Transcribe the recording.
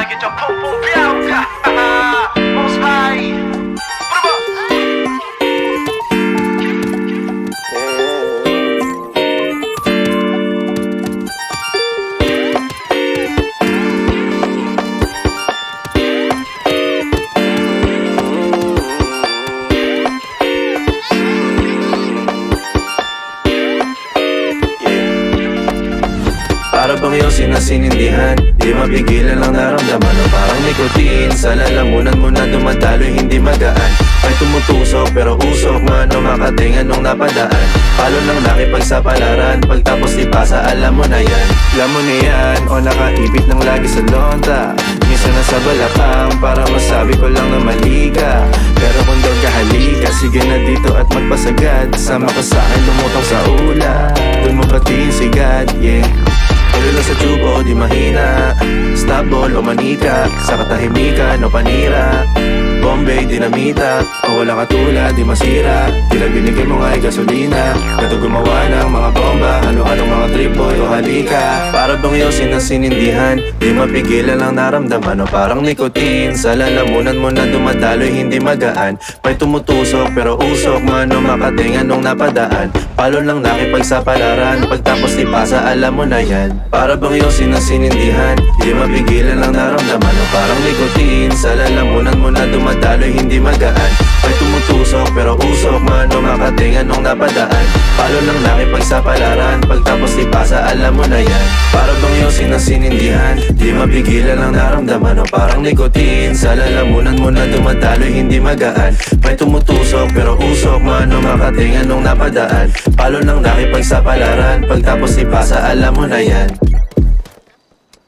get your pum pum out. Most high. Para bang iyong sinasinindihan, di mapigilan ang naramdaman o parang nikotin. Sa lalamunan mo na dumadaloy hindi magaan. May tumutusok pero usok man o makatingan nung napadaan. Palo ng nakipagsapalaran, pagtapos ipasa alam mo na yan. Alam mo na yan o nakaipit ng lagi sa lonta. Minsan nasa balakang para masabi ko lang na mali ka. Pero kung doon ka halika, sige na dito at magpasagad. Sama ka sa'kin lumutang sa ula, doon mo patiin si God, yeah. Tuloy lang sa tubo, di mahina. Stable o manika, sa katahimikan o panira. Bombay, dinamita, o wala katulad, di masira. Tila binigay mo nga ay gasolina. Kato gumawa ng mga bomba, halo-halong mga trip boy o halika. Para bang iyong sinasinindihan, di mapigilan ang naramdaman o parang nikotin. Sa lalamunan mo na dumadaloy hindi magaan. May tumutusok pero usok man o makatingan nung napadaan. Palo lang nakipagsapalaran, pagtapos ipasa alam mo na yan. Para bang iyong sinasinindihan, di mapigilan ang naramdaman o parang nikotin. Sa lalamunan mo na dumadaloy hindi magaan. May tumutusok pero usok man o makatingan nung napadaan. Palo lang nakipagsapalaran, pagtapos ipasa alam mo na yan. Para bang iyong sinasinindihan, di mapigilan ang naramdaman o parang nikotin. Sa lalamunan mo na dumadaloy hindi magaan. May tumutusok pero usok man o makatingan nung napadaan. Palo lang nakipagsapalaran, pagtapos ipasa alam mo na yan.